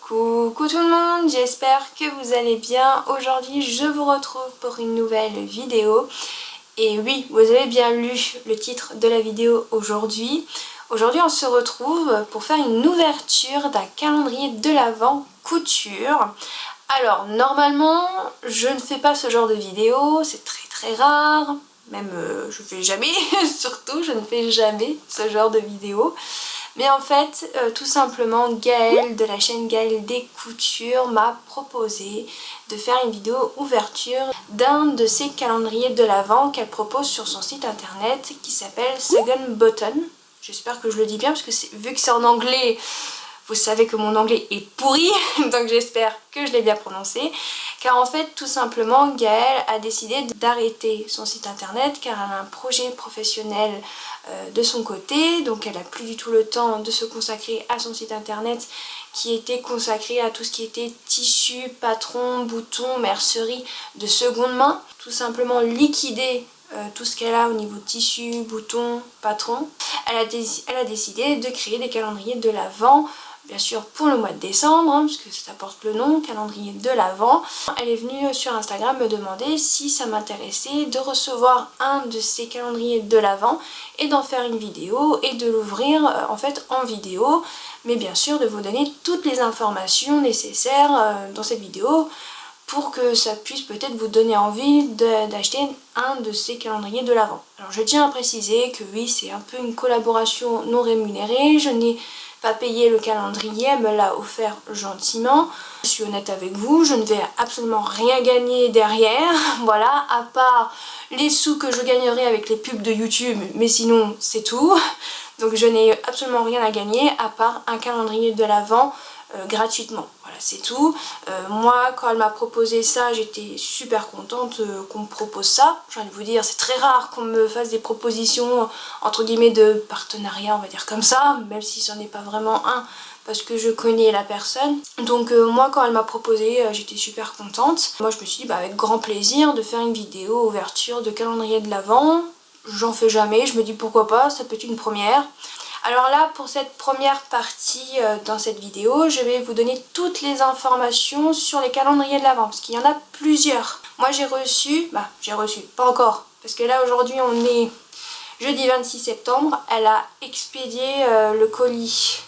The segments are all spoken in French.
Coucou tout le monde, j'espère que vous allez bien. Aujourd'hui je vous retrouve pour une nouvelle vidéo. Et oui, vous avez bien lu le titre de la vidéo aujourd'hui. Aujourd'hui on se retrouve pour faire une ouverture d'un calendrier de l'Avent couture. Alors normalement je ne fais pas ce genre de vidéo, c'est très rare. Même je fais jamais, surtout je ne fais jamais ce genre de vidéo. Mais en fait, tout simplement, Gaëlle de la chaîne Gaëlle des Coutures m'a proposé de faire une vidéo ouverture d'un de ses calendriers de l'Avent qu'elle propose sur son site internet qui s'appelle Second Button. J'espère que je le dis bien parce que vu que c'est en anglais, vous savez que mon anglais est pourri, donc j'espère que je l'ai bien prononcé. Car en fait, tout simplement, Gaëlle a décidé d'arrêter son site internet car elle a un projet professionnel de son côté. Donc elle n'a plus du tout le temps de se consacrer à son site internet qui était consacré à tout ce qui était tissu, patron, boutons, mercerie de seconde main. Tout simplement liquider tout ce qu'elle a au niveau tissu, boutons, patron. Elle a décidé de créer des calendriers de l'Avent. Bien sûr pour le mois de décembre, hein, puisque ça porte le nom, calendrier de l'Avent. Elle est venue sur Instagram me demander si ça m'intéressait de recevoir un de ces calendriers de l'Avent et d'en faire une vidéo et de l'ouvrir en fait en vidéo. Mais bien sûr de vous donner toutes les informations nécessaires dans cette vidéo pour que ça puisse peut-être vous donner envie d'acheter un de ces calendriers de l'Avent. Alors je tiens à préciser que oui, c'est un peu une collaboration non rémunérée, je n'ai pas payé le calendrier, elle me l'a offert gentiment. Je suis honnête avec vous, je ne vais absolument rien gagner derrière, voilà, à part les sous que je gagnerai avec les pubs de YouTube, mais sinon c'est tout. Donc je n'ai absolument rien à gagner à part un calendrier de l'Avent gratuitement. Voilà, c'est tout. Moi, quand elle m'a proposé ça, j'étais super contente qu'on me propose ça. J'ai envie de vous dire, c'est très rare qu'on me fasse des propositions entre guillemets de partenariat, on va dire comme ça, même si c'en est pas vraiment un parce que je connais la personne. Donc moi, quand elle m'a proposé, j'étais super contente. Moi, je me suis dit avec grand plaisir de faire une vidéo ouverture de calendrier de l'Avent. J'en fais jamais, je me dis pourquoi pas, ça peut être une première. Alors là, pour cette première partie dans cette vidéo, je vais vous donner toutes les informations sur les calendriers de l'Avent, parce qu'il y en a plusieurs. Moi j'ai reçu, pas encore, parce que là aujourd'hui on est jeudi 26 septembre, elle a expédié le colis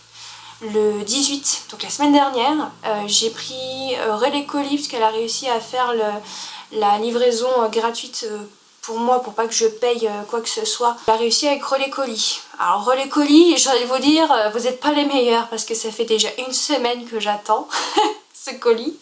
le 18, donc la semaine dernière. J'ai pris Relais Colis, parce qu'elle a réussi à faire la livraison gratuite pour moi, pour pas que je paye quoi que ce soit. Elle a réussi avec Relais Colis. Alors Relais Colis, j'ai envie de vous dire, vous n'êtes pas les meilleurs parce que ça fait déjà une semaine que j'attends ce colis.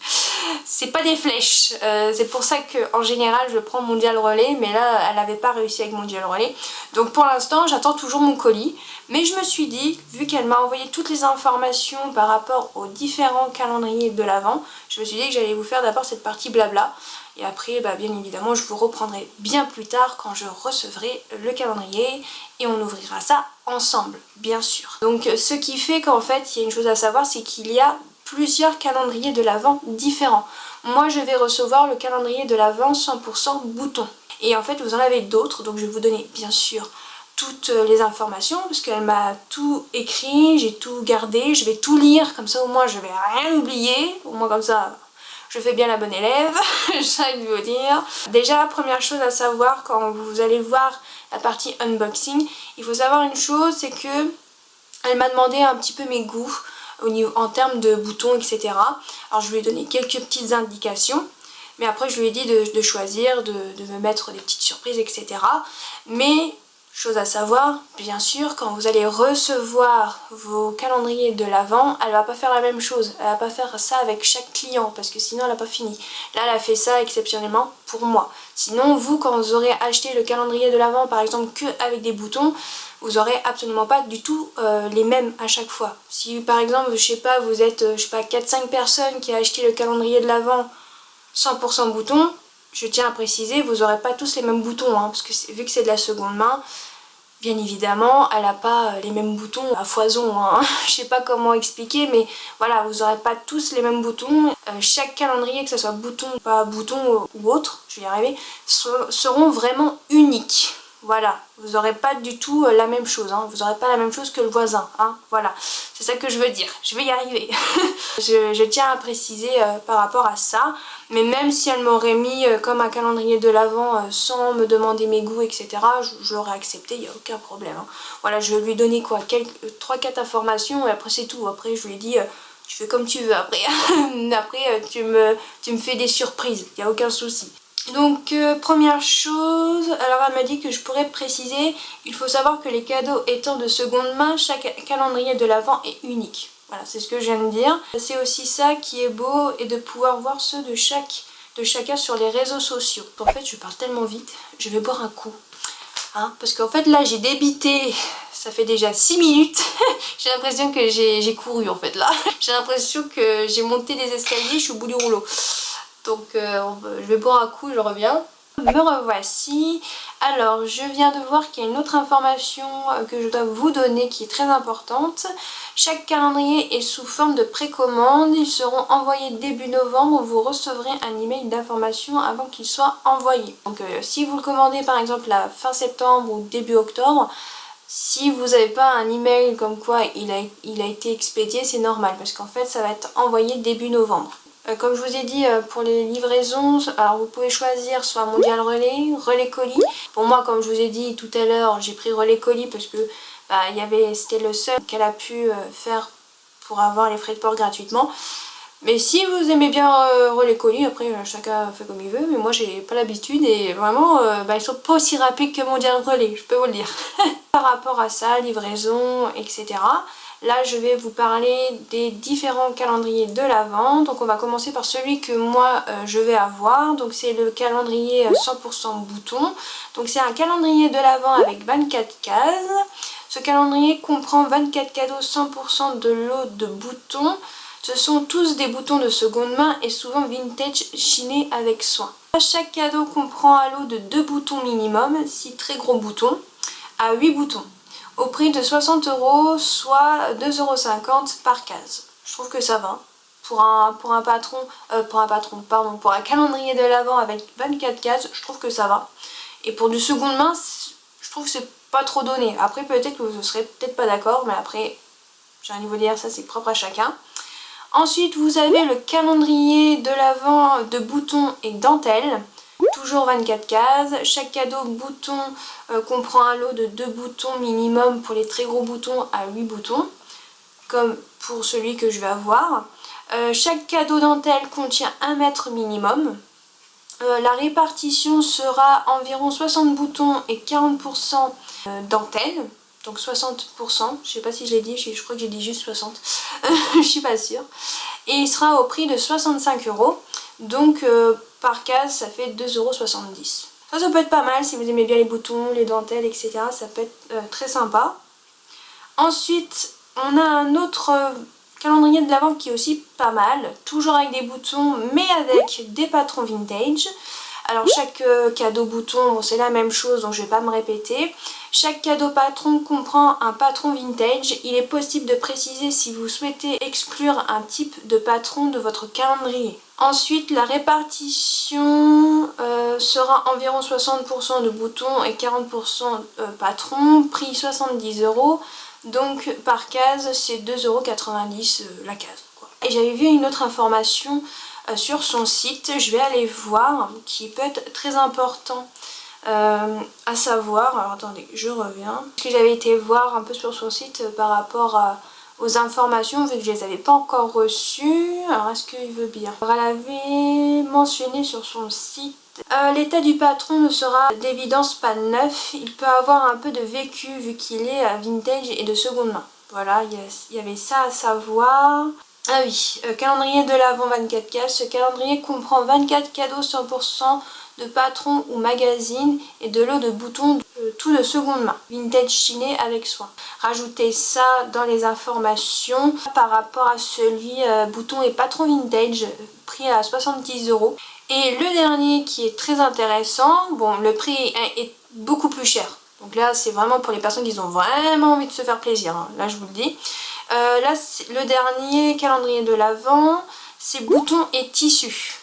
C'est pas des flèches, c'est pour ça qu'en général je prends Mondial Relais, mais là elle n'avait pas réussi avec Mondial Relais. Donc pour l'instant j'attends toujours mon colis, mais je me suis dit, vu qu'elle m'a envoyé toutes les informations par rapport aux différents calendriers de l'Avent, je me suis dit que j'allais vous faire d'abord cette partie blabla. Et après, bien évidemment, je vous reprendrai bien plus tard quand je recevrai le calendrier et on ouvrira ça ensemble, bien sûr. Donc ce qui fait qu'en fait, il y a une chose à savoir, c'est qu'il y a plusieurs calendriers de l'Avent différents. Moi, je vais recevoir le calendrier de l'Avent 100% bouton. Et en fait, vous en avez d'autres, donc je vais vous donner bien sûr toutes les informations parce qu'elle m'a tout écrit, j'ai tout gardé, je vais tout lire, comme ça au moins je vais rien oublier, au moins comme ça je fais bien la bonne élève, j'ai envie de vous dire. Déjà, première chose à savoir quand vous allez voir la partie unboxing, il faut savoir une chose, c'est que elle m'a demandé un petit peu mes goûts en termes de boutons, etc. Alors je lui ai donné quelques petites indications, mais après je lui ai dit de choisir, de me mettre des petites surprises, etc. Mais chose à savoir, bien sûr, quand vous allez recevoir vos calendriers de l'Avent, elle va pas faire la même chose. Elle va pas faire ça avec chaque client parce que sinon elle n'a pas fini. Là, elle a fait ça exceptionnellement pour moi. Sinon, vous, quand vous aurez acheté le calendrier de l'Avent, par exemple, que avec des boutons, vous aurez absolument pas du tout les mêmes à chaque fois. Si par exemple, je sais pas, vous êtes, 4-5 personnes qui a acheté le calendrier de l'Avent 100% boutons, je tiens à préciser, vous n'aurez pas tous les mêmes boutons, hein, parce que vu que c'est de la seconde main, bien évidemment, elle n'a pas les mêmes boutons à foison, hein. Je sais pas comment expliquer, mais voilà, vous n'aurez pas tous les mêmes boutons. Chaque calendrier, que ce soit bouton, pas bouton ou autre, je vais y arriver, seront vraiment uniques. Voilà, vous n'aurez pas du tout la même chose, hein. Vous n'aurez pas la même chose que le voisin, hein. Voilà, c'est ça que je veux dire, je vais y arriver. je tiens à préciser par rapport à ça, mais même si elle m'aurait mis comme un calendrier de l'Avent sans me demander mes goûts, etc., je l'aurais accepté, il n'y a aucun problème, hein. Voilà, je lui ai donné quoi, 3-4 informations et après c'est tout. Après je lui ai dit, tu fais comme tu veux après. Après tu me fais des surprises, il n'y a aucun souci. Donc première chose, alors elle m'a dit que je pourrais préciser, il faut savoir que les cadeaux étant de seconde main, chaque calendrier de l'Avent est unique. Voilà, c'est ce que je viens de dire. C'est aussi ça qui est beau et de pouvoir voir ceux de chacun sur les réseaux sociaux. En fait je parle tellement vite, je vais boire un coup. Hein, parce qu'en fait là j'ai débité, ça fait déjà 6 minutes. J'ai l'impression que j'ai couru en fait là. J'ai l'impression que j'ai monté les escaliers, je suis au bout du rouleau. Donc je vais boire un coup, je reviens. Me revoici. Alors je viens de voir qu'il y a une autre information que je dois vous donner qui est très importante. Chaque calendrier est sous forme de précommande. Ils seront envoyés début novembre. Vous recevrez un email d'information avant qu'il soit envoyé. Donc si vous le commandez par exemple la fin septembre ou début octobre, si vous n'avez pas un email comme quoi il a été expédié, c'est normal parce qu'en fait ça va être envoyé début novembre. Comme je vous ai dit pour les livraisons, alors vous pouvez choisir soit Mondial Relais, Relais Colis. Pour moi, comme je vous ai dit tout à l'heure, j'ai pris Relais Colis parce que c'était le seul qu'elle a pu faire pour avoir les frais de port gratuitement. Mais si vous aimez bien Relais Colis, après chacun fait comme il veut, mais moi j'ai pas l'habitude et vraiment ils sont pas aussi rapides que Mondial Relais, je peux vous le dire. Par rapport à ça, livraison, etc. Là je vais vous parler des différents calendriers de l'Avent. Donc on va commencer par celui que moi je vais avoir. Donc c'est le calendrier 100% bouton. Donc c'est un calendrier de l'Avent avec 24 cases. Ce calendrier comprend 24 cadeaux 100% de lot de boutons. Ce sont tous des boutons de seconde main et souvent vintage chinés avec soin. Chaque cadeau comprend un lot de 2 boutons minimum, 6 très gros boutons, à 8 boutons, au prix de 60 €, soit 2,50 € par case. Je trouve que ça va. Pour un calendrier de l'Avent avec 24 cases, je trouve que ça va. Et pour du seconde main, je trouve que c'est pas trop donné. Après peut-être que vous ne serez peut-être pas d'accord, mais après, j'ai un niveau de dire ça c'est propre à chacun. Ensuite, vous avez le calendrier de l'Avent de boutons et dentelles, toujours 24 cases. Chaque cadeau bouton comprend un lot de 2 boutons minimum pour les très gros boutons à 8 boutons, comme pour celui que je vais avoir. Chaque cadeau dentelle contient 1 mètre minimum. La répartition sera environ 60 boutons et 40% dentelle. Donc 60%, je sais pas si je l'ai dit, je crois que j'ai dit juste 60, je suis pas sûre. Et il sera au prix de 65 €, donc par case ça fait 2,70 €. Ça peut être pas mal si vous aimez bien les boutons, les dentelles, etc. Ça peut être très sympa. Ensuite, on a un autre calendrier de l'Avent qui est aussi pas mal, toujours avec des boutons mais avec des patrons vintage. Alors chaque cadeau bouton, bon, c'est la même chose donc je vais pas me répéter. Chaque cadeau patron comprend un patron vintage. Il est possible de préciser si vous souhaitez exclure un type de patron de votre calendrier. Ensuite, la répartition sera environ 60% de boutons et 40% patron, prix 70 €. Donc par case, c'est 2,90 € la case, quoi. Et j'avais vu une autre information sur son site, je vais aller voir, qui peut être très important à savoir. Alors attendez, je reviens. Parce que j'avais été voir un peu sur son site par rapport aux informations, vu que je les avais pas encore reçues. Alors est-ce qu'il veut bien? Alors, elle avait mentionné sur son site l'état du patron ne sera d'évidence pas neuf, il peut avoir un peu de vécu vu qu'il est vintage et de seconde main. Voilà, il y avait ça à savoir. Ah oui, calendrier de l'Avent 24 cases. Ce calendrier comprend 24 cadeaux 100% de patron ou magazine et de lot de boutons tout de seconde main. Vintage chiné avec soin. Rajoutez ça dans les informations par rapport à celui bouton et patron vintage, prix à 70 €. Et le dernier qui est très intéressant, bon le prix est beaucoup plus cher. Donc là c'est vraiment pour les personnes qui ont vraiment envie de se faire plaisir, hein. Là je vous le dis. Là le dernier calendrier de l'Avent, c'est boutons et tissus.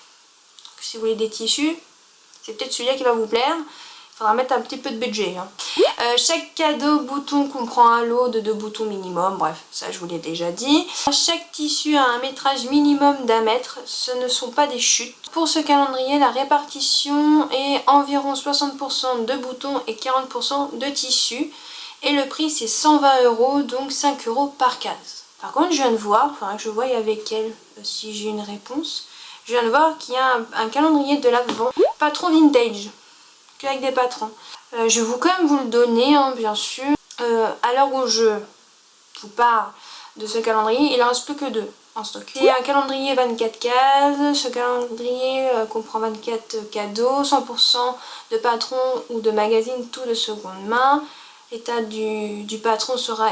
Donc, si vous voulez des tissus, c'est peut-être celui-là qui va vous plaire. Faudra mettre un petit peu de budget. Hein. Chaque cadeau bouton comprend un lot de 2 boutons minimum. Bref, ça je vous l'ai déjà dit. Chaque tissu a un métrage minimum d'1 mètre. Ce ne sont pas des chutes. Pour ce calendrier, la répartition est environ 60% de boutons et 40% de tissu. Et le prix c'est 120 €, donc 5 € par case. Par contre, je viens de voir, il faudra que je voie avec elle si j'ai une réponse. Je viens de voir qu'il y a un calendrier de l'Avent, patron vintage, qu'avec des patrons. Je vais quand même vous le donner, hein, bien sûr. À l'heure où je vous parle de ce calendrier, il en reste plus que 2 en stock. C'est un calendrier 24 cases. Ce calendrier comprend 24 cadeaux, 100% de patrons ou de magazines, tout de seconde main. L'état du patron sera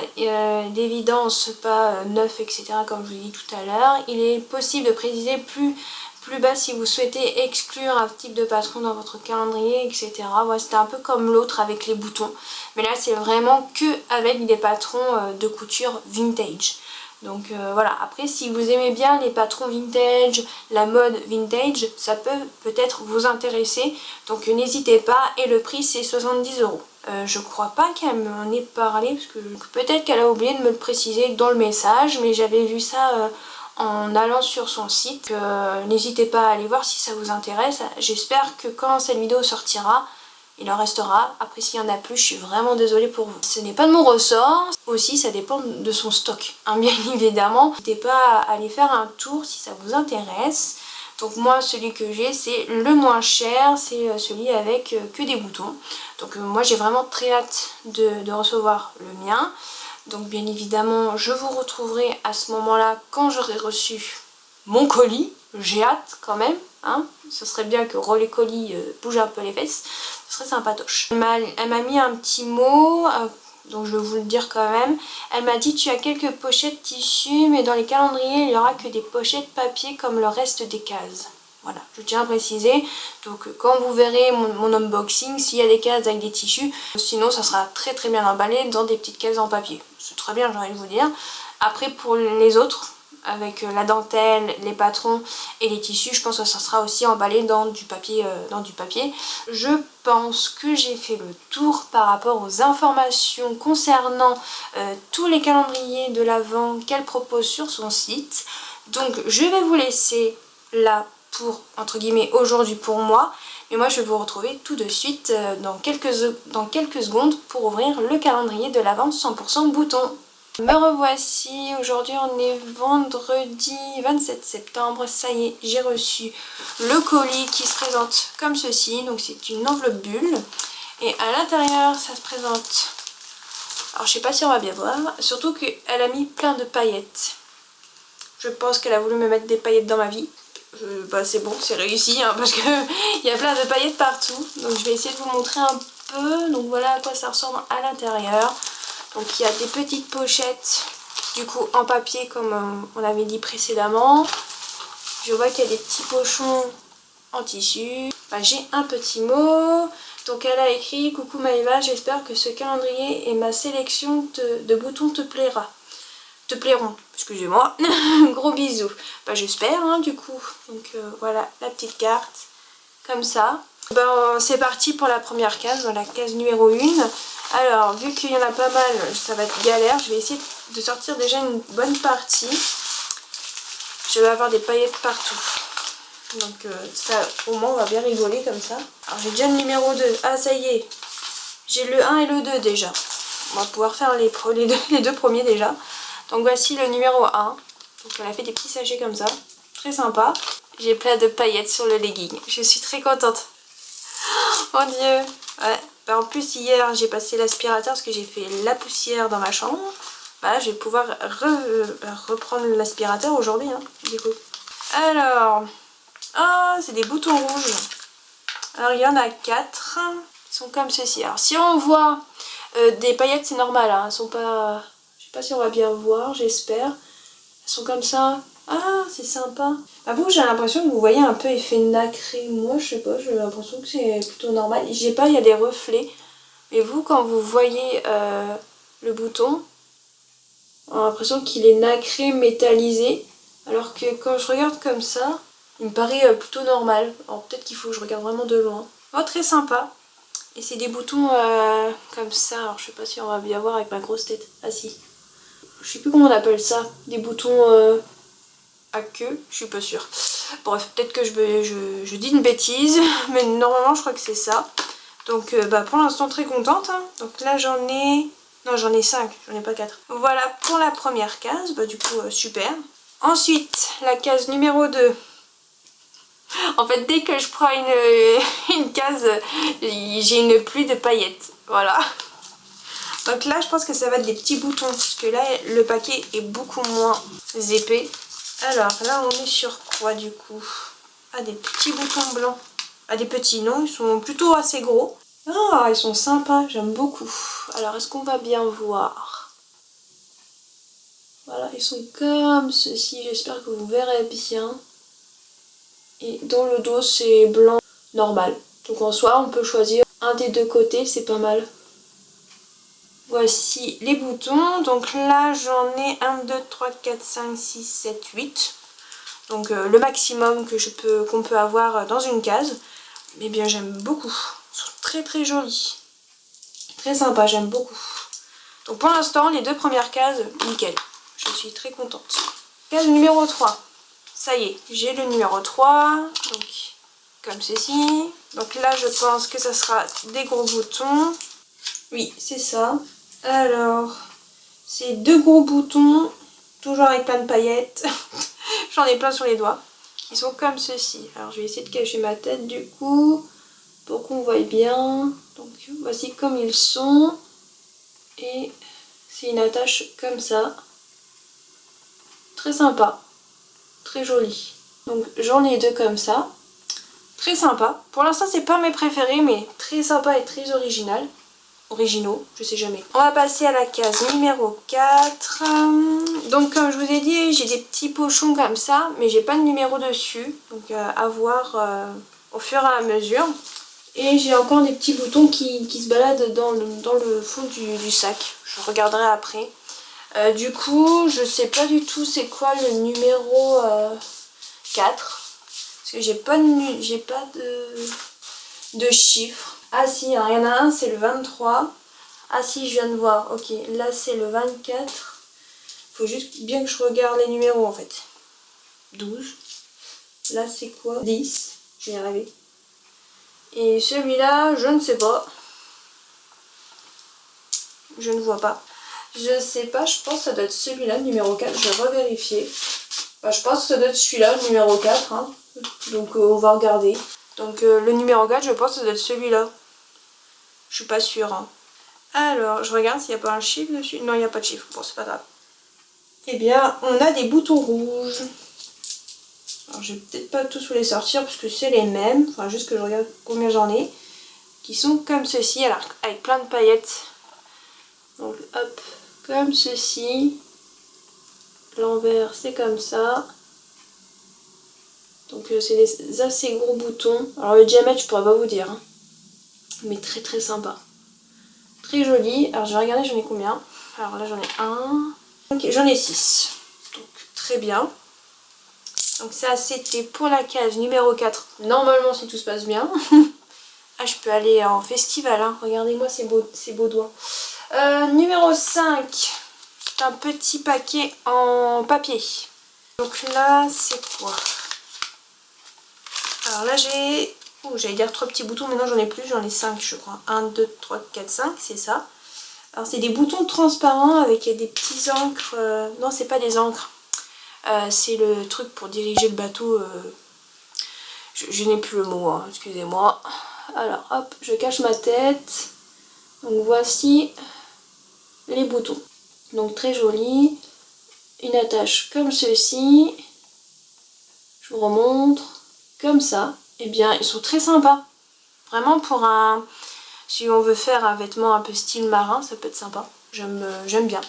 d'évidence pas neuf, etc. comme je vous l'ai dit tout à l'heure. Il est possible de préciser plus bas si vous souhaitez exclure un type de patron dans votre calendrier, etc. Voilà, c'était un peu comme l'autre avec les boutons. Mais là, c'est vraiment que avec des patrons de couture vintage. Donc voilà, après si vous aimez bien les patrons vintage, la mode vintage, ça peut peut-être vous intéresser. Donc n'hésitez pas, et le prix c'est 70 €. Je crois pas qu'elle m'en ait parlé, parce que peut-être qu'elle a oublié de me le préciser dans le message, mais j'avais vu ça en allant sur son site. N'hésitez pas à aller voir si ça vous intéresse. J'espère que quand cette vidéo sortira, il en restera. Après s'il n'y en a plus, je suis vraiment désolée pour vous. Ce n'est pas de mon ressort. Aussi ça dépend de son stock, hein, bien évidemment. N'hésitez pas à aller faire un tour si ça vous intéresse. Donc moi celui que j'ai c'est le moins cher, c'est celui avec que des boutons. Donc moi j'ai vraiment très hâte de recevoir le mien. Donc bien évidemment je vous retrouverai à ce moment là quand j'aurai reçu mon colis. J'ai hâte quand même, hein. Ce serait bien que Relais Colis bouge un peu les fesses, ce serait sympatoche. Elle m'a mis un petit mot, donc je vais vous le dire quand même. Elle m'a dit: tu as quelques pochettes tissu, mais dans les calendriers il n'y aura que des pochettes papier comme le reste des cases. Voilà, je tiens à préciser. Donc quand vous verrez mon unboxing, s'il y a des cases avec des tissus, sinon ça sera très très bien emballé dans des petites cases en papier. C'est très bien, j'ai envie de vous dire. Après pour les autres, avec la dentelle, les patrons et les tissus, je pense que ça sera aussi emballé dans du papier. Je pense que j'ai fait le tour par rapport aux informations concernant tous les calendriers de l'Avent qu'elle propose sur son site. Donc je vais vous laisser là pour, entre guillemets, aujourd'hui pour moi. Mais moi je vais vous retrouver tout de suite dans quelques secondes pour ouvrir le calendrier de l'Avent 100% bouton. Me revoici, aujourd'hui on est vendredi 27 septembre, ça y est, j'ai reçu le colis qui se présente comme ceci. Donc c'est une enveloppe bulle et à l'intérieur ça se présente, alors je sais pas si on va bien voir, surtout qu'elle a mis plein de paillettes. Je pense qu'elle a voulu me mettre des paillettes dans ma vie. Bah c'est bon, c'est réussi, hein, parce que il y a plein de paillettes partout. Donc je vais essayer de vous montrer un peu. Donc voilà à quoi ça ressemble à l'intérieur. Donc il y a des petites pochettes du coup en papier comme on avait dit précédemment. Je vois qu'il y a des petits pochons en tissu. Bah, j'ai un petit mot. Donc elle a écrit: coucou Maëva, j'espère que ce calendrier et ma sélection de boutons te plairont, excusez-moi. Gros bisous. Bah j'espère, hein, du coup. Donc voilà la petite carte comme ça. Ben, c'est parti pour la première case, dans la case numéro 1. Alors vu qu'il y en a pas mal, ça va être galère. Je vais essayer de sortir déjà une bonne partie. Je vais avoir des paillettes partout. Donc ça au moins on va bien rigoler comme ça. Alors j'ai déjà le numéro 2. Ah ça y est, j'ai le 1 et le 2 déjà. On va pouvoir faire les deux premiers déjà. Donc voici le numéro 1. Donc on a fait des petits sachets comme ça. Très sympa. J'ai plein de paillettes sur le legging. Je suis très contente. Oh mon dieu. Ouais. Bah, en plus hier j'ai passé l'aspirateur parce que j'ai fait la poussière dans ma chambre. Voilà, je vais pouvoir reprendre l'aspirateur aujourd'hui, hein, du coup. Alors, oh, c'est des boutons rouges. Alors il y en a 4. Ils sont comme ceci. Alors si on voit des paillettes, c'est normal, hein. Elles sont pas... Je sais pas si on va bien voir, j'espère. Elles sont comme ça. Ah, c'est sympa. Bah vous, j'ai l'impression que vous voyez un peu effet nacré. Moi, je sais pas, j'ai l'impression que c'est plutôt normal. Je sais pas, il y a des reflets. Mais vous, quand vous voyez le bouton, on a l'impression qu'il est nacré, métallisé. Alors que quand je regarde comme ça, il me paraît plutôt normal. Alors peut-être qu'il faut que je regarde vraiment de loin. Oh, très sympa. Et c'est des boutons comme ça. Alors je sais pas si on va bien voir avec ma grosse tête. Ah si. Je sais plus comment on appelle ça. Des boutons à queue. Je suis pas sûre. Bref, peut-être que je dis une bêtise. Mais normalement je crois que c'est ça. Donc bah, pour l'instant très contente. Hein. Donc là j'en ai... Non, j'en ai 5, j'en ai pas 4. Voilà pour la première case, bah du coup super. Ensuite, la case numéro 2. En fait, dès que je prends une case, j'ai une pluie de paillettes. Voilà. Donc là, je pense que ça va être des petits boutons, parce que là, le paquet est beaucoup moins épais. Alors là, on est sur quoi du coup? Ah, des petits boutons blancs. Ah, des petits, non, ils sont plutôt assez gros. Ah, ils sont sympas, j'aime beaucoup. Alors, est-ce qu'on va bien voir? Voilà, ils sont comme ceci, j'espère que vous verrez bien. Et dans le dos, c'est blanc normal. Donc en soi, on peut choisir un des deux côtés, c'est pas mal. Voici les boutons. Donc là, j'en ai 1, 2, 3, 4, 5, 6, 7, 8. Donc le maximum qu'on peut avoir dans une case. Mais bien, j'aime beaucoup. Ils sont très très jolis. Très sympa, j'aime beaucoup. Donc pour l'instant, les 2 premières cases, nickel. Je suis très contente. Case numéro 3. Ça y est, j'ai le numéro 3. Donc comme ceci. Donc là, je pense que ça sera des gros boutons. Oui, c'est ça. Alors, c'est 2 gros boutons, toujours avec plein de paillettes. J'en ai plein sur les doigts. Ils sont comme ceci. Alors, je vais essayer de cacher ma tête du coup, pour qu'on voie bien. Donc, voici comme ils sont. Et c'est une attache comme ça. Très sympa. Très joli. Donc, j'en ai 2 comme ça. Très sympa. Pour l'instant, c'est pas mes préférés, mais très sympa et très original. Originaux, je sais jamais. On va passer à la case numéro 4. Donc comme je vous ai dit, j'ai des petits pochons comme ça, mais j'ai pas de numéro dessus. Donc à voir au fur et à mesure. Et j'ai encore des petits boutons qui se baladent dans le fond du sac. Je regarderai après. Du coup, je sais pas du tout c'est quoi le numéro 4. Parce que j'ai pas de chiffres. Ah si, il y en a un, c'est le 23. Ah si, je viens de voir. Ok, là c'est le 24. Faut juste bien que je regarde les numéros en fait. 12. Là c'est quoi? 10. Je vais y arriver. Et celui-là, je ne sais pas. Je ne vois pas. Je sais pas, je pense que ça doit être celui-là, le numéro 4. Je vais revérifier. Bah, je pense que ça doit être celui-là, le numéro 4. Hein. Donc on va regarder. Donc le numéro 4, je pense que ça doit être celui-là. Je suis pas sûre. Hein. Alors, je regarde s'il n'y a pas un chiffre dessus. Non, il n'y a pas de chiffre. Bon, c'est pas grave. Eh bien, on a des boutons rouges. Alors, je vais peut-être pas tous vous les sortir parce que c'est les mêmes. Enfin, juste que je regarde combien j'en ai. Qui sont comme ceci, alors avec plein de paillettes. Donc, hop, comme ceci. L'envers, c'est comme ça. Donc, c'est des assez gros boutons. Alors, le diamètre, je pourrais pas vous dire. Hein. Mais très très sympa. Très joli. Alors, je vais regarder, j'en ai combien. Alors là, j'en ai un. Ok, j'en ai 6. Donc, très bien. Donc ça, c'était pour la case numéro 4. Normalement, si tout se passe bien. Ah, je peux aller en festival. Hein. Regardez-moi ces beaux doigts. Numéro 5. C'est un petit paquet en papier. Donc là, c'est quoi? Alors là, j'ai... Oh, j'allais dire 3 petits boutons, mais non, j'en ai plus. J'en ai 5, je crois. 1, 2, 3, 4, 5, c'est ça. Alors, c'est des boutons transparents avec des petits encres. Non, c'est pas des encres. C'est le truc pour diriger le bateau. Je n'ai plus le mot, hein, excusez-moi. Alors, hop, je cache ma tête. Donc, voici les boutons. Donc, très joli. Une attache comme ceci. Je vous remontre. Comme ça. Eh bien, ils sont très sympas. Vraiment, pour un... Si on veut faire un vêtement un peu style marin, ça peut être sympa. J'aime bien.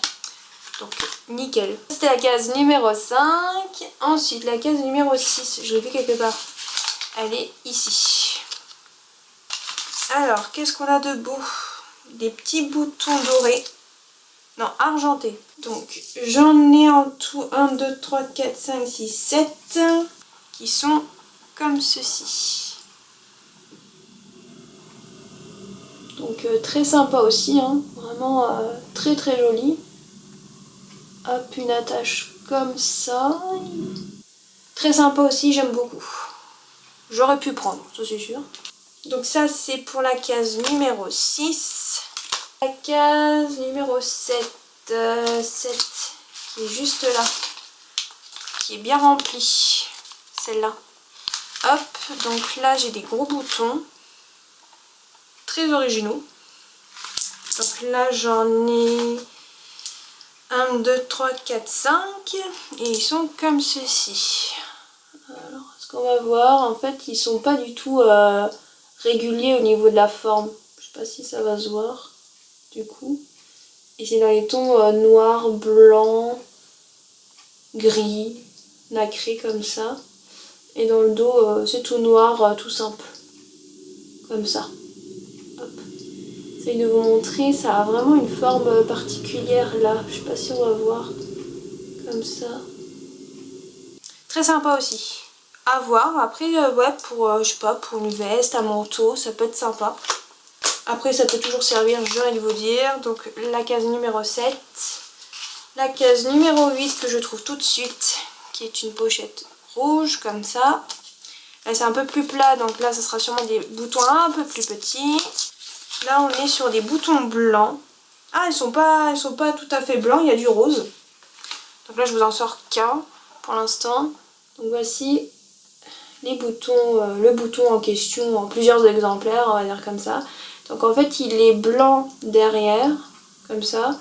Donc, nickel. C'était la case numéro 5. Ensuite, la case numéro 6. Je l'ai vu quelque part. Elle est ici. Alors, qu'est-ce qu'on a de beau? Des petits boutons dorés. Non, argentés. Donc, j'en ai en tout 1, 2, 3, 4, 5, 6, 7. Qui sont comme ceci. Donc très sympa aussi, hein. Vraiment très très joli. Hop, une attache comme ça. Très sympa aussi, j'aime beaucoup. J'aurais pu prendre, ça c'est sûr. Donc ça c'est pour la case numéro 6. La case numéro 7, 7 qui est juste là, qui est bien remplie, celle-là. Hop, donc là j'ai des gros boutons, très originaux. Donc là j'en ai 1, 2, 3, 4, 5 et ils sont comme ceci. Alors ce qu'on va voir, en fait ils sont pas du tout réguliers au niveau de la forme. Je sais pas si ça va se voir du coup. Et c'est dans les tons noir, blanc, gris, nacré comme ça. Et dans le dos c'est tout noir, tout simple. Comme ça. Hop. J'essaie de vous montrer, ça a vraiment une forme particulière là. Je sais pas si on va voir. Comme ça. Très sympa aussi. À voir. Après, ouais, pour, je sais pas, pour une veste, un manteau, ça peut être sympa. Après, ça peut toujours servir, je viens de vous dire. Donc, la case numéro 7. La case numéro 8 que je trouve tout de suite, qui est une pochette rouge, comme ça. Là, c'est un peu plus plat, donc là, ça sera sûrement des boutons un peu plus petits. Là, on est sur des boutons blancs. Ah, ils sont pas tout à fait blancs, il y a du rose. Donc là, je vous en sors qu'un pour l'instant. Donc voici les boutons, le bouton en question en plusieurs exemplaires, on va dire comme ça. Donc en fait il est blanc derrière, comme ça.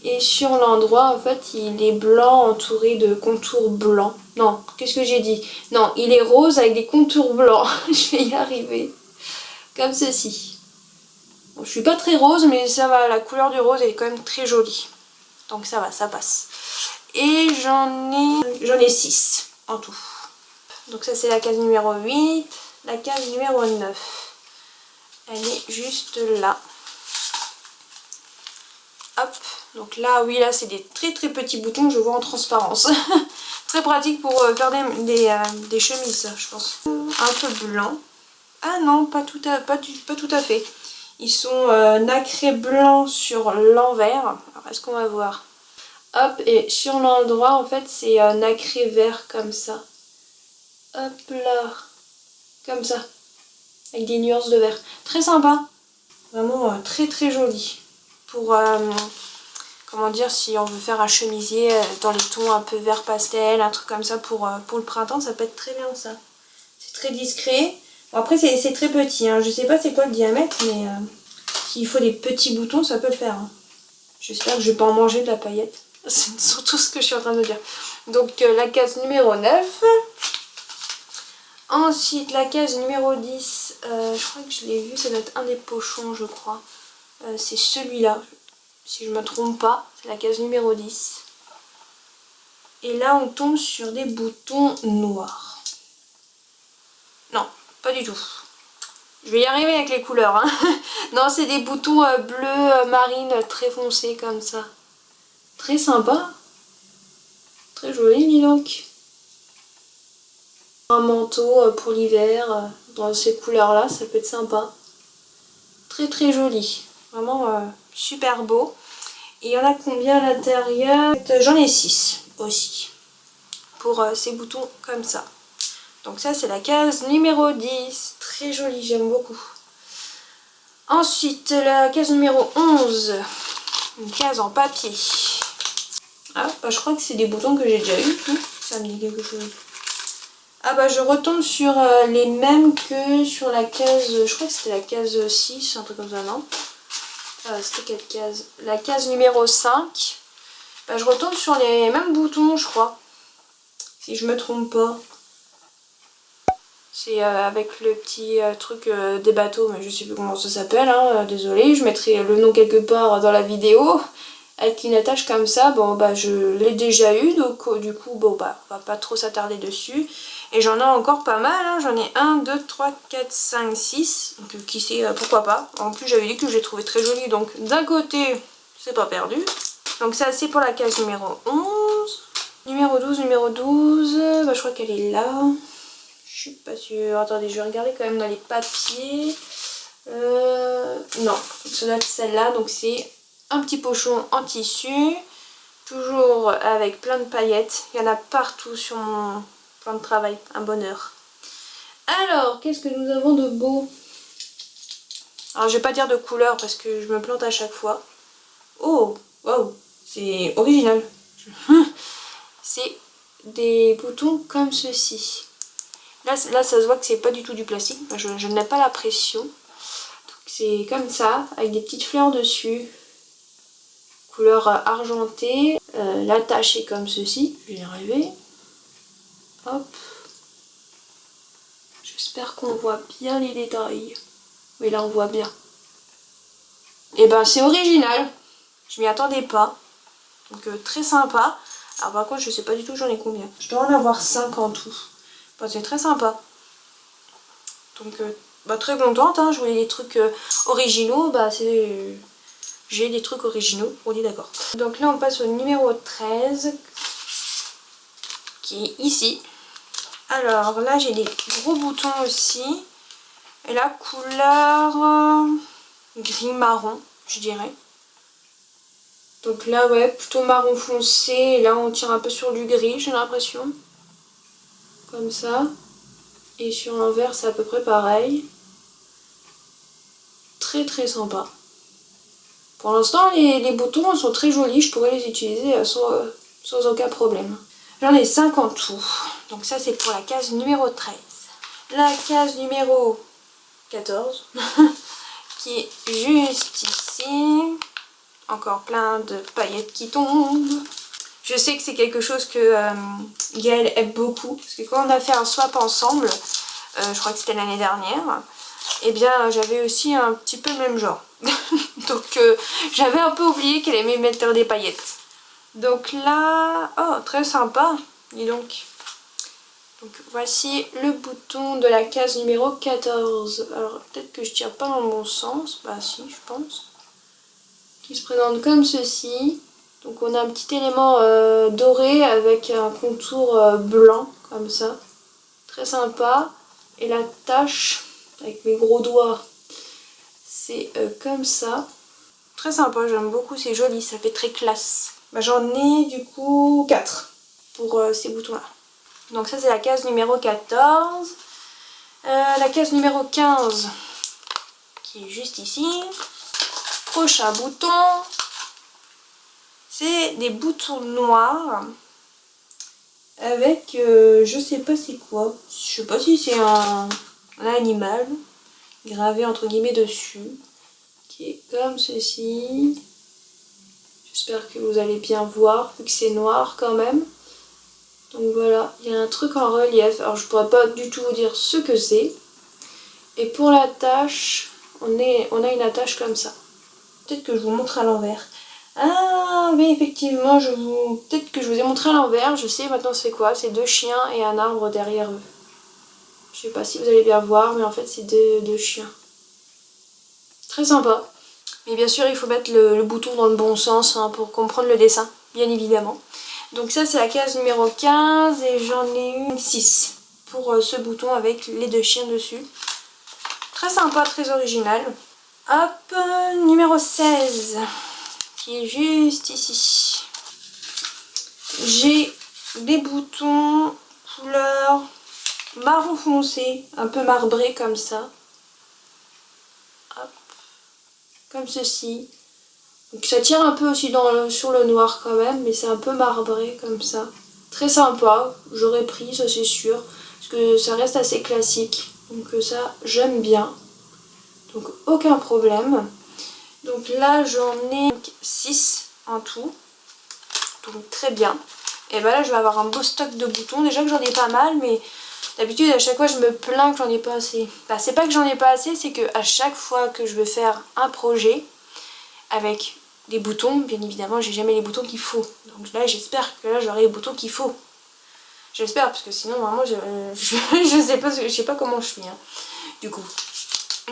Et sur l'endroit en fait il est blanc entouré de contours blancs. Non, qu'est-ce que j'ai dit? Non, il est rose avec des contours blancs. Je vais y arriver. Comme ceci. Bon, je suis pas très rose mais ça va, la couleur du rose est quand même très jolie. Donc ça va, ça passe. Et j'en ai 6 en tout. Donc ça c'est la case numéro 8, la case numéro 9. Elle est juste là. Hop, donc là oui là c'est des très très petits boutons que je vois en transparence. Très pratique pour faire des chemises ça, je pense. Un peu blanc. Ah non, pas tout à fait. Ils sont nacrés blancs sur l'envers. Alors est-ce qu'on va voir? Hop, et sur l'endroit en fait c'est nacré vert comme ça. Hop là, comme ça, avec des nuances de vert. Très sympa, vraiment très très joli. Pour, comment dire, si on veut faire un chemisier dans les tons un peu vert pastel, un truc comme ça pour le printemps, ça peut être très bien ça. C'est très discret. Bon, après c'est très petit, hein. Je sais pas c'est quoi le diamètre, mais s'il faut des petits boutons, ça peut le faire. Hein. J'espère que je vais pas en manger de la paillette. C'est surtout ce que je suis en train de dire. Donc la case numéro 9. Ensuite, la case numéro 10, je crois que je l'ai vu, ça doit être un des pochons, je crois. C'est celui-là, si je ne me trompe pas, c'est la case numéro 10. Et là, on tombe sur des boutons noirs. Non, pas du tout. Je vais y arriver avec les couleurs. Hein. Non, c'est des boutons bleus marine très foncés comme ça. Très sympa. Très joli, dis donc. Un manteau pour l'hiver, dans ces couleurs-là, ça peut être sympa. Très très joli. Vraiment super beau. Et il y en a combien à l'intérieur? J'en ai 6 aussi. Pour ces boutons comme ça. Donc ça c'est la case numéro 10. Très jolie, j'aime beaucoup. Ensuite la case numéro 11. Une case en papier. Ah bah je crois que c'est des boutons que j'ai déjà eu. Ça me dit quelque chose. Ah bah je retombe sur les mêmes que sur la case, je crois que c'était la case 6, un truc comme ça, non? C'était quelle case? La case numéro 5. Bah je retombe sur les mêmes boutons je crois. Si je me trompe pas. C'est avec le petit truc des bateaux, mais je sais plus comment ça s'appelle, hein, désolée. Je mettrai le nom quelque part dans la vidéo. Avec une attache comme ça, bon bah je l'ai déjà eu, donc du coup bon bah on va pas trop s'attarder dessus. Et j'en ai encore pas mal, hein. J'en ai 1, 2, 3, 4, 5, 6, donc qui sait, pourquoi pas. En plus j'avais dit que je l'ai trouvé très joli, donc d'un côté c'est pas perdu. Donc ça c'est pour la case numéro 11. Numéro 12, bah je crois qu'elle est là. Je suis pas sûre, attendez je vais regarder quand même dans les papiers. Non, ça doit être celle-là. Donc c'est un petit pochon en tissu. Toujours avec plein de paillettes. Il y en a partout sur mon plan de travail. Un bonheur. Alors, qu'est-ce que nous avons de beau? Alors, je vais pas dire de couleur parce que je me plante à chaque fois. Oh, waouh, c'est original. C'est des boutons comme ceci. Là, ça se voit que c'est pas du tout du plastique. Je n'ai pas la pression. C'est comme ça, avec des petites fleurs dessus. Couleur argentée. La tache est comme ceci. Je vais y arriver. Hop. J'espère qu'on voit bien les détails. Oui, là on voit bien. Et ben c'est original. Je m'y attendais pas. Donc très sympa. Alors par contre je sais pas du tout j'en ai combien. Je dois en avoir 5 en tout. Enfin, c'est très sympa. Donc très contente. Hein. Je voulais des trucs originaux. J'ai des trucs originaux. On dit d'accord. Donc là on passe au numéro 13. Qui est ici. Alors là j'ai des gros boutons aussi. Et la couleur gris marron je dirais. Donc là ouais plutôt marron foncé. Et là on tire un peu sur du gris j'ai l'impression. Comme ça. Et sur l'envers c'est à peu près pareil. Très très sympa. Pour l'instant les boutons sont très jolis. Je pourrais les utiliser sans aucun problème. J'en ai 5 en tout. Donc ça c'est pour la case numéro 13. La case numéro 14 qui est juste ici. Encore plein de paillettes qui tombent. Je sais que c'est quelque chose que Gaëlle aime beaucoup. Parce que quand on a fait un swap ensemble, je crois que c'était l'année dernière, et bien j'avais aussi un petit peu le même genre. Donc j'avais un peu oublié qu'elle aimait mettre des paillettes. Donc là, oh très sympa, dis donc. Donc voici le bouton de la case numéro 14. Alors peut-être que je tire pas dans le bon sens, bah si je pense. Qui se présente comme ceci. Donc on a un petit élément doré avec un contour blanc comme ça. Très sympa. Et la tache avec mes gros doigts, c'est comme ça. Très sympa, j'aime beaucoup, c'est joli, ça fait très classe. Bah, j'en ai du coup 4 pour ces boutons là. Donc ça c'est la case numéro 14. La case numéro 15 qui est juste ici. Prochain bouton. C'est des boutons noirs avec je sais pas c'est quoi. Je sais pas si c'est un animal gravé entre guillemets dessus. Qui est comme ceci. J'espère que vous allez bien voir vu que c'est noir quand même. Donc voilà, il y a un truc en relief. Alors je pourrais pas du tout vous dire ce que c'est. Et pour l'attache, on a une attache comme ça. Peut-être que je vous montre à l'envers. Ah oui effectivement, peut-être que je vous ai montré à l'envers. Je sais maintenant c'est quoi. C'est 2 chiens et un arbre derrière eux. Je sais pas si vous allez bien voir, mais en fait c'est deux chiens. Très sympa. Mais bien sûr il faut mettre le bouton dans le bon sens hein, pour comprendre le dessin, bien évidemment. Donc ça c'est la case numéro 15 et j'en ai eu 6 pour ce bouton avec les 2 chiens dessus. Très sympa, très original. Hop, numéro 16 qui est juste ici. J'ai des boutons couleur marron foncé, un peu marbré comme ça. Hop, comme ceci. Donc ça tire un peu aussi sur le noir quand même, mais c'est un peu marbré comme ça. Très sympa, j'aurais pris, ça c'est sûr, parce que ça reste assez classique. Donc ça, j'aime bien. Donc aucun problème. Donc là, j'en ai 6 en tout. Donc très bien. Et ben là, je vais avoir un beau stock de boutons. Déjà que j'en ai pas mal, mais d'habitude, à chaque fois, je me plains que j'en ai pas assez. Bah, c'est pas que j'en ai pas assez, c'est que à chaque fois que je veux faire un projet, avec des boutons, bien évidemment j'ai jamais les boutons qu'il faut. Donc là j'espère que là j'aurai les boutons qu'il faut. J'espère parce que sinon vraiment je sais pas comment je suis hein, du coup.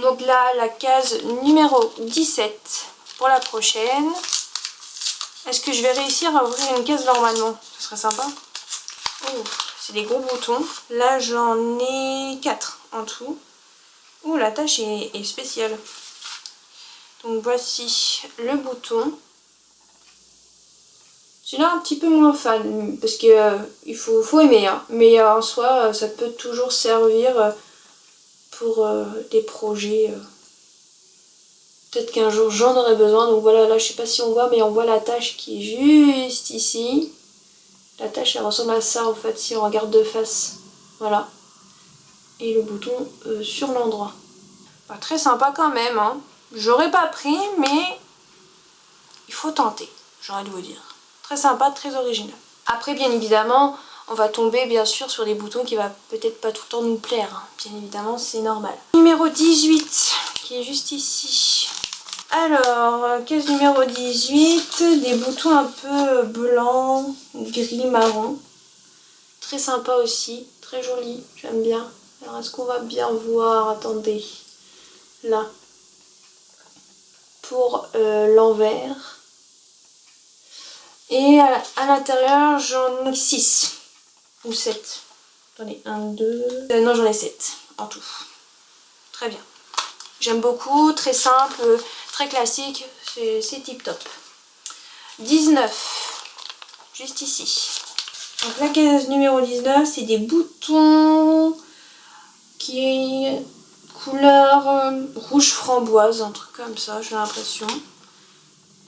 Donc là la case numéro 17 pour la prochaine. Est-ce que je vais réussir à ouvrir une case normalement? Ce serait sympa. Oh, c'est des gros boutons. Là j'en ai 4 en tout. Ouh, la tâche est spéciale. Donc voici le bouton. Celui-là un petit peu moins fan parce que il faut aimer, hein. Mais en soi ça peut toujours servir pour des projets. Peut-être qu'un jour j'en aurai besoin. Donc voilà, là je sais pas si on voit, mais on voit la tâche qui est juste ici. La tâche elle ressemble à ça en fait si on regarde de face. Voilà. Et le bouton sur l'endroit. Bah, très sympa quand même, hein. J'aurais pas pris, mais il faut tenter, j'aurais de vous dire. Très sympa, très original. Après, bien évidemment, on va tomber bien sûr sur des boutons qui va peut-être pas tout le temps nous plaire, hein. Bien évidemment, c'est normal. Numéro 18, qui est juste ici. Alors, caisse numéro 18, des boutons un peu blancs, gris, marron. Très sympa aussi, très joli, j'aime bien. Alors, est-ce qu'on va bien voir? Attendez. Là. Pour l'envers. Et à l'intérieur, j'en ai 6 ou 7. Attendez, 1, 2... non, j'en ai 7 en tout. Très bien. J'aime beaucoup, très simple, très classique, c'est tip top. 19, juste ici. Donc la caisse numéro 19, c'est des boutons qui est couleur rouge framboise, un truc comme ça, j'ai l'impression.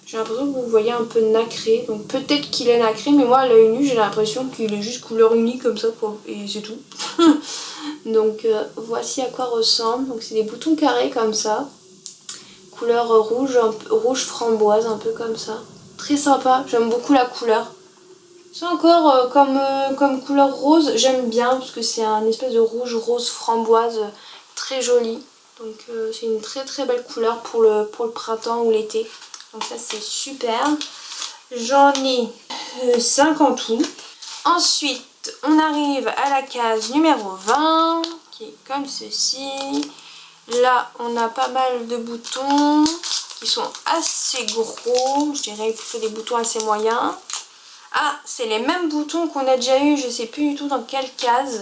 J'ai l'impression que vous voyez un peu nacré, donc peut-être qu'il est nacré, mais moi à l'œil nu j'ai l'impression qu'il est juste couleur unie comme ça, et c'est tout. Donc voici à quoi ressemble. Donc c'est des boutons carrés comme ça, couleur rouge, rouge framboise, un peu comme ça. Très sympa, j'aime beaucoup la couleur. C'est encore comme couleur rose, j'aime bien parce que c'est un espèce de rouge rose framboise très joli. Donc c'est une très très belle couleur pour le printemps ou l'été. Donc ça c'est super. J'en ai 5 en tout. Ensuite on arrive à la case numéro 20 qui est comme ceci. Là on a pas mal de boutons qui sont assez gros. Je dirais plutôt des boutons assez moyens. Ah, c'est les mêmes boutons qu'on a déjà eu, je sais plus du tout dans quelle case,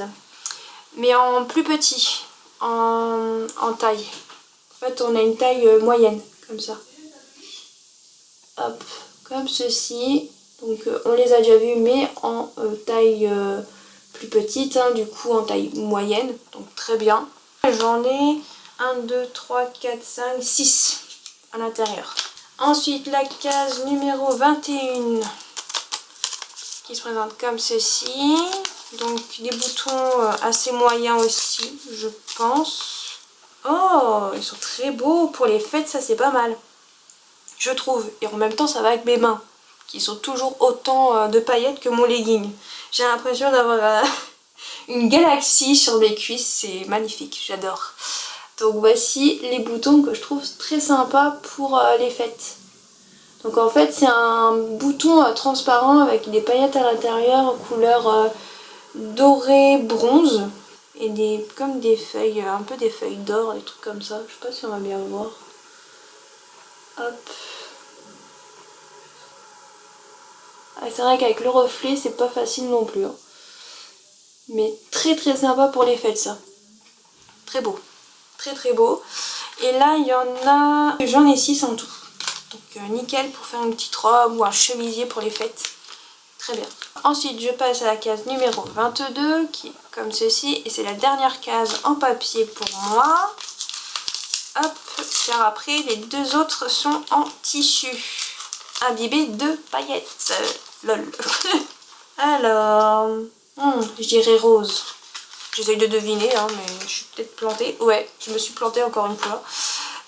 mais en plus petit, en taille. En fait, on a une taille moyenne, comme ça. Hop, comme ceci. Donc, on les a déjà vus, mais en taille plus petite, hein, du coup en taille moyenne. Donc, très bien. J'en ai 1, 2, 3, 4, 5, 6 à l'intérieur. Ensuite, la case numéro 21. Qui se présente comme ceci. Donc des boutons assez moyens aussi, je pense. Oh, ils sont très beaux pour les fêtes, ça c'est pas mal, je trouve. Et en même temps ça va avec mes mains, qui sont toujours autant de paillettes que mon legging. J'ai l'impression d'avoir une galaxie sur mes cuisses, c'est magnifique, j'adore. Donc voici les boutons que je trouve très sympas pour les fêtes. Donc en fait c'est un bouton transparent avec des paillettes à l'intérieur en couleur doré bronze et comme des feuilles, un peu des feuilles d'or, des trucs comme ça. Je sais pas si on va bien voir. Hop. Ah, c'est vrai qu'avec le reflet c'est pas facile non plus, hein. Mais très très sympa pour les fêtes ça. Très beau. Très très beau. Et là il y en a... J'en ai 6 en tout. Donc nickel pour faire une petite robe ou un chemisier pour les fêtes. Très bien. Ensuite je passe à la case numéro 22 qui est comme ceci. Et c'est la dernière case en papier pour moi. Hop, car après les deux autres sont en tissu. Imbibés de paillettes. Lol. Alors, je dirais rose. J'essaye de deviner, hein, mais je suis peut-être plantée. Ouais, je me suis plantée encore une fois.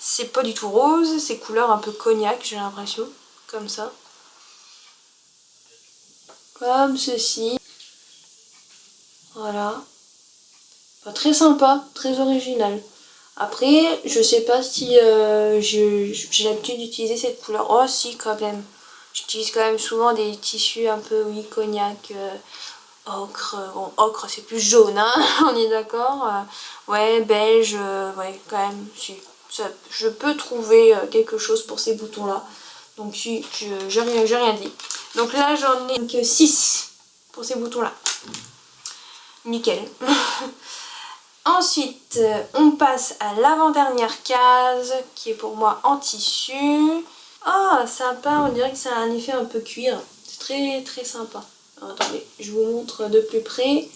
C'est pas du tout rose, c'est couleur un peu cognac, j'ai l'impression. Comme ça. Comme ceci. Voilà. Enfin, très sympa, très original. Après, je sais pas si j'ai l'habitude d'utiliser cette couleur. Oh si, quand même. J'utilise quand même souvent des tissus un peu, oui, cognac, ocre. Bon, ocre c'est plus jaune, hein, on est d'accord. Ouais, beige, ouais, quand même, si. Je peux trouver quelque chose pour ces boutons là. Donc si, j'ai rien dit. Donc là j'en ai que 6 pour ces boutons là. Nickel. Ensuite, on passe à l'avant-dernière case qui est pour moi en tissu. Oh, sympa, on dirait que ça a un effet un peu cuir. C'est très très sympa. Alors, attendez, je vous montre de plus près.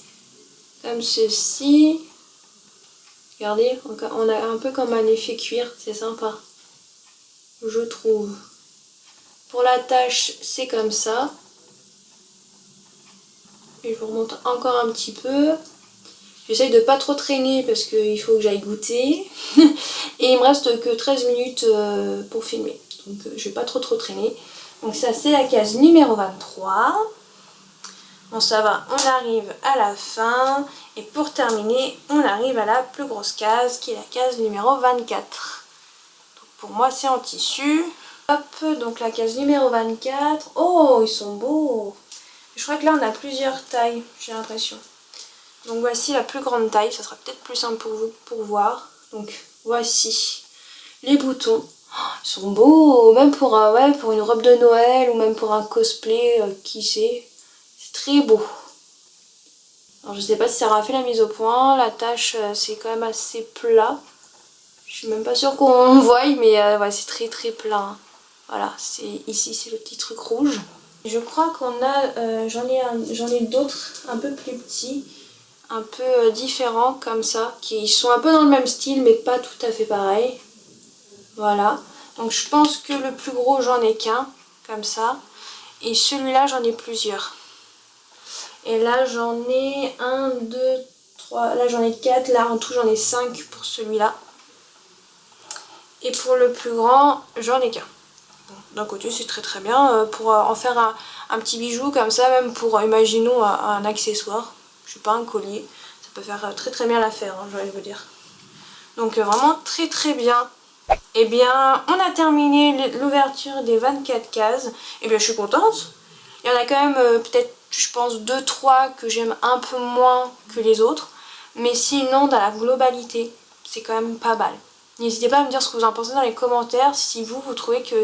Comme ceci. Regardez, on a un peu comme un effet cuir, c'est sympa. Je trouve. Pour la tache, c'est comme ça. Et je vous remonte encore un petit peu. J'essaye de pas trop traîner parce qu'il faut que j'aille goûter. Et il me reste que 13 minutes pour filmer. Donc je vais pas trop traîner. Donc ça c'est la case numéro 23. Bon ça va, on arrive à la fin. Et pour terminer, on arrive à la plus grosse case qui est la case numéro 24. Donc pour moi c'est en tissu. Hop, donc la case numéro 24. Oh, ils sont beaux. Je crois que là on a plusieurs tailles, j'ai l'impression. Donc voici la plus grande taille, ça sera peut-être plus simple pour vous pour voir. Donc voici les boutons. Oh, ils sont beaux, même pour, ouais, pour une robe de Noël ou même pour un cosplay, qui sait. C'est très beau. Alors je sais pas si ça aura fait la mise au point, la tache c'est quand même assez plat. Je suis même pas sûre qu'on voie, mais ouais, c'est très très plat. Voilà, ici c'est le petit truc rouge. Je crois qu'on a, j'en ai d'autres un peu plus petits, un peu différents comme ça, qui sont un peu dans le même style mais pas tout à fait pareil. Voilà, donc je pense que le plus gros j'en ai qu'un, comme ça, et celui-là j'en ai plusieurs. Et là j'en ai 1, 2, 3, là j'en ai 4, là en tout j'en ai 5 pour celui-là. Et pour le plus grand, j'en ai qu'un. D'un côté c'est très très bien pour en faire un petit bijou comme ça, même pour imaginons un accessoire, je sais pas, un collier, ça peut faire très très bien l'affaire, hein, je vais vous dire. Donc vraiment très très bien. Et bien on a terminé l'ouverture des 24 cases, et bien je suis contente. Il y en a quand même peut-être je pense 2-3 que j'aime un peu moins que les autres, mais sinon dans la globalité c'est quand même pas mal. N'hésitez pas à me dire ce que vous en pensez dans les commentaires, si vous trouvez que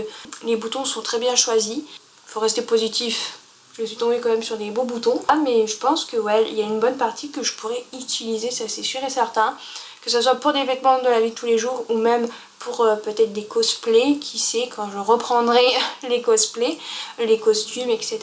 les boutons sont très bien choisis. Il faut rester positif, je suis tombée quand même sur des beaux boutons. Ah mais je pense que ouais, il y a une bonne partie que je pourrais utiliser, ça c'est sûr et certain. Que ce soit pour des vêtements de la vie de tous les jours ou même pour peut-être des cosplays, qui sait, quand je reprendrai les cosplays, les costumes, etc.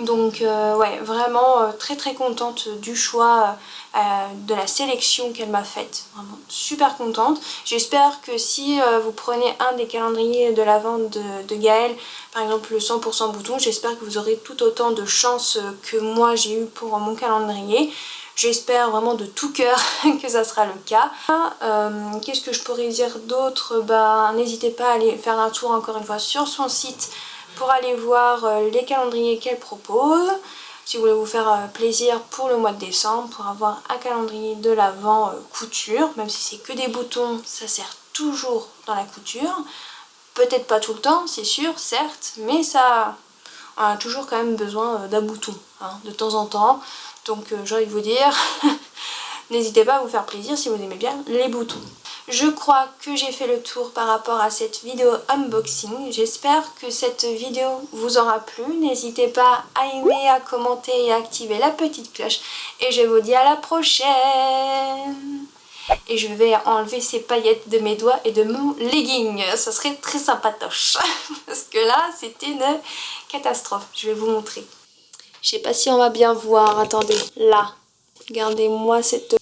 Donc ouais, vraiment très très contente du choix, de la sélection qu'elle m'a faite, vraiment super contente. J'espère que si vous prenez un des calendriers de l'Avent de Gaëlle, par exemple le 100% bouton, j'espère que vous aurez tout autant de chance que moi j'ai eu pour mon calendrier. J'espère vraiment de tout cœur que ça sera le cas. Qu'est-ce que je pourrais dire d'autre? Ben, n'hésitez pas à aller faire un tour encore une fois sur son site pour aller voir les calendriers qu'elle propose. Si vous voulez vous faire plaisir pour le mois de décembre, pour avoir un calendrier de l'Avent couture, même si c'est que des boutons, ça sert toujours dans la couture. Peut-être pas tout le temps, c'est sûr, certes, mais ça, on a toujours quand même besoin d'un bouton, hein, de temps en temps. Donc j'ai envie de vous dire, n'hésitez pas à vous faire plaisir si vous aimez bien les boutons. Je crois que j'ai fait le tour par rapport à cette vidéo unboxing. J'espère que cette vidéo vous aura plu. N'hésitez pas à aimer, à commenter et à activer la petite cloche. Et je vous dis à la prochaine. Et je vais enlever ces paillettes de mes doigts et de mon legging. Ça serait très sympatoche. Parce que là, c'était une catastrophe. Je vais vous montrer. Je sais pas si on va bien voir. Attendez, là. Regardez-moi cette...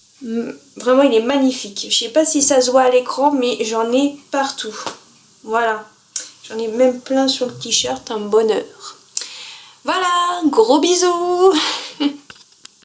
Vraiment, il est magnifique. Je sais pas si ça se voit à l'écran, mais j'en ai partout. Voilà. J'en ai même plein sur le t-shirt. Un bonheur. Voilà, gros bisous.